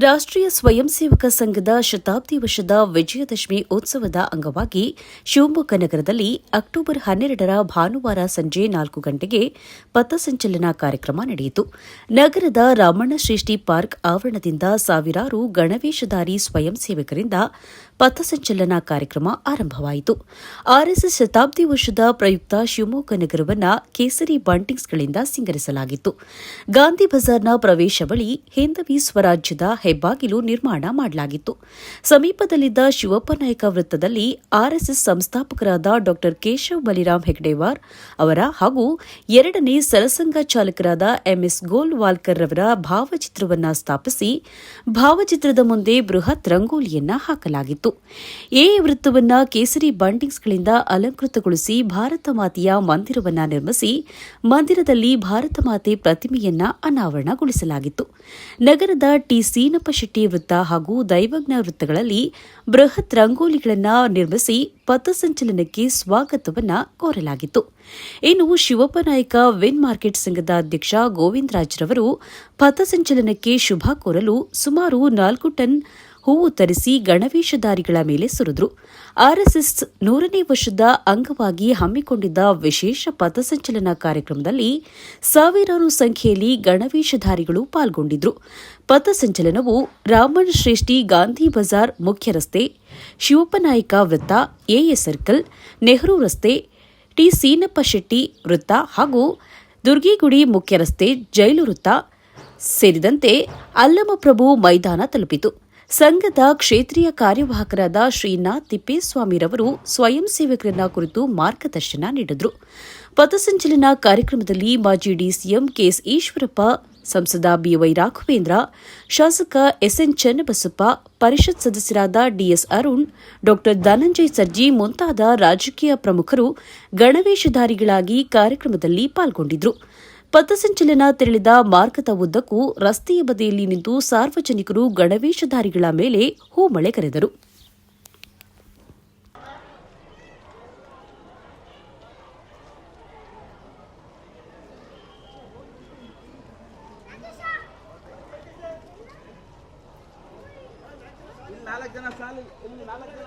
ರಾಷ್ಟ್ರೀಯ ಸ್ವಯಂ ಸೇವಕ ಸಂಘದ ಶತಾಬ್ದಿ ವರ್ಷದ ವಿಜಯದಶಮಿ ಉತ್ಸವದ ಅಂಗವಾಗಿ ಶಿವಮೊಗ್ಗ ನಗರದಲ್ಲಿ ಅಕ್ಟೋಬರ್ 12ರ ಭಾನುವಾರ ಸಂಜೆ 4 ಗಂಟೆಗೆ ಪಥಸಂಚಲನ ಕಾರ್ಯಕ್ರಮ ನಡೆಯಿತು. ನಗರದ ರಾಮಣ್ಣ ಶ್ರೇಷ್ಠಿ ಪಾರ್ಕ್ ಆವರಣದಿಂದ ಸಾವಿರಾರು ಗಣವೇಷಧಾರಿ ಸ್ವಯಂ ಸೇವಕರಿಂದ ಪಥಸಂಚಲನ ಕಾರ್ಯಕ್ರಮ ಆರಂಭವಾಯಿತು. ಆರ್ಎಸ್ಎಸ್ ಶತಾಬ್ದಿ ವರ್ಷದ ಪ್ರಯುಕ್ತ ಶಿವಮೊಗ್ಗ ನಗರವನ್ನು ಕೇಸರಿ ಬಂಟಿಂಗ್ಸ್ಗಳಿಂದ ಸಿಂಗರಿಸಲಾಗಿತ್ತು. ಗಾಂಧಿ ಬಜಾರ್ನ ಪ್ರವೇಶ ಬಳಿ ಹಿಂದವಿ ಸ್ವರಾಜ್ಯದ ಹೆಬ್ಬಾಗಿಲು ನಿರ್ಮಾಣ ಮಾಡಲಾಗಿತ್ತು. ಸಮೀಪದಲ್ಲಿದ್ದ ಶಿವಪ್ಪ ನಾಯಕ ವೃತ್ತದಲ್ಲಿ ಆರ್ಎಸ್ಎಸ್ ಸಂಸ್ಥಾಪಕರಾದ ಡಾ ಕೇಶವ್ ಬಲಿರಾಮ್ ಹೆಗ್ಡೆವಾರ್ ಅವರ ಹಾಗೂ ಎರಡನೇ ಸರಸಂಘ ಚಾಲಕರಾದ ಎಂಎಸ್ ಗೋಲ್ವಾಲ್ಕರ್ ರವರ ಭಾವಚಿತ್ರವನ್ನು ಸ್ಥಾಪಿಸಿ ಭಾವಚಿತ್ರದ ಮುಂದೆ ಬೃಹತ್ ರಂಗೋಲಿಯನ್ನ ಹಾಕಲಾಗಿತ್ತು. ಎ ವೃತ್ತವನ್ನು ಕೇಸರಿ ಬಂಟಿಂಗ್ಸ್ಗಳಿಂದ ಅಲಂಕೃತಗೊಳಿಸಿ ಭಾರತ ಮಾತೆಯ ಮಂದಿರವನ್ನು ನಿರ್ಮಿಸಿ ಮಂದಿರದಲ್ಲಿ ಭಾರತ ಮಾತೆ ಪ್ರತಿಮೆಯನ್ನ ಅನಾವರಣಗೊಳಿಸಲಾಗಿತ್ತು. ನಗರದ ಟಿ ಸೀನಪ್ಪ ಶೆಟ್ಟಿ ವೃತ್ತ ಹಾಗೂ ದೈವಜ್ಞ ವೃತ್ತಗಳಲ್ಲಿ ಬೃಹತ್ ರಂಗೋಲಿಗಳನ್ನು ನಿರ್ಮಿಸಿ ಪಥಸಂಚಲನಕ್ಕೆ ಸ್ವಾಗತವನ್ನು ಕೋರಲಾಗಿತ್ತು. ಇನ್ನು ಶಿವಪ್ಪ ನಾಯಕ ವಿನ್ ಮಾರ್ಕೆಟ್ ಸಂಘದ ಅಧ್ಯಕ್ಷ ಗೋವಿಂದರಾಜ್ರವರು ಪಥಸಂಚಲನಕ್ಕೆ ಶುಭ ಕೋರಲು ಸುಮಾರು 4 ಟನ್ ಹೂವು ತರಿಸಿ ಗಣವೇಷಧಾರಿಗಳ ಮೇಲೆ ಸುರಿದರು. ಆರ್ಎಸ್ಎಸ್ 100ನೇ ವರ್ಷದ ಅಂಗವಾಗಿ ಹಮ್ಮಿಕೊಂಡಿದ್ದ ವಿಶೇಷ ಪಥಸಂಚಲನ ಕಾರ್ಯಕ್ರಮದಲ್ಲಿ ಸಾವಿರಾರು ಸಂಖ್ಯೆಯಲ್ಲಿ ಗಣವೇಷಧಾರಿಗಳು ಪಾಲ್ಗೊಂಡಿದ್ದರು. ಪಥಸಂಚಲನವು ರಾಮಣ್ಣ ಶ್ರೇಷ್ಠಿ ಗಾಂಧಿ ಬಜಾರ್ ಮುಖ್ಯ ರಸ್ತೆ, ಶಿವಪ್ಪನಾಯಕ ವೃತ್ತ, ಎಎ ಸರ್ಕಲ್, ನೆಹರು ರಸ್ತೆ, ಟಿ ಸೀನಪ್ಪ ಶೆಟ್ಟಿ ವೃತ್ತ ಹಾಗೂ ದುರ್ಗಿಗುಡಿ ಮುಖ್ಯ ರಸ್ತೆ, ಜೈಲು ವೃತ್ತ ಸೇರಿದಂತೆ ಅಲ್ಲಮಪ್ರಭು ಮೈದಾನ ತಲುಪಿತು. ಸಂಘದ ಕ್ಷೇತ್ರೀಯ ಕಾರ್ಯವಾಹಕರಾದ ಶ್ರೀನಾಥ್ ತಿಪ್ಪೇಸ್ವಾಮಿರವರು ಸ್ವಯಂ ಸೇವಕರನ್ನ ಕುರಿತು ಮಾರ್ಗದರ್ಶನ ನೀಡಿದರು. ಪಥಸಂಚಲನ ಕಾರ್ಯಕ್ರಮದಲ್ಲಿ ಮಾಜಿ ಡಿಸಿಎಂ ಕೆಎಸ್ ಈಶ್ವರಪ್ಪ, ಸಂಸದ ಬಿವೈ ರಾಘವೇಂದ್ರ, ಶಾಸಕ ಎಸ್ಎನ್ ಚನ್ನಬಸಪ್ಪ, ಪರಿಷತ್ ಸದಸ್ಯರಾದ ಡಿಎಸ್ ಅರುಣ್, ಡಾ ಧನಂಜಯ ಸರ್ಜಿ ಮುಂತಾದ ರಾಜಕೀಯ ಪ್ರಮುಖರು ಗಣವೇಷಧಾರಿಗಳಾಗಿ ಕಾರ್ಯಕ್ರಮದಲ್ಲಿ ಪಾಲ್ಗೊಂಡಿದ್ದರು. ಪಥಸಂಚಲನ ತೆರಳಿದ ಮಾರ್ಗದ ಉದ್ದಕ್ಕೂ ರಸ್ತೆಯ ಬದಿಯಲ್ಲಿ ನಿಂತು ಸಾರ್ವಜನಿಕರು ಗಣವೇಷಧಾರಿಗಳ ಮೇಲೆ ಹೂಮಳೆ ಕರೆದರು. ಇಲ್ಲಿ 4 ಜನ ಸಾಲು, ಇಲ್ಲಿ 4 ಜನ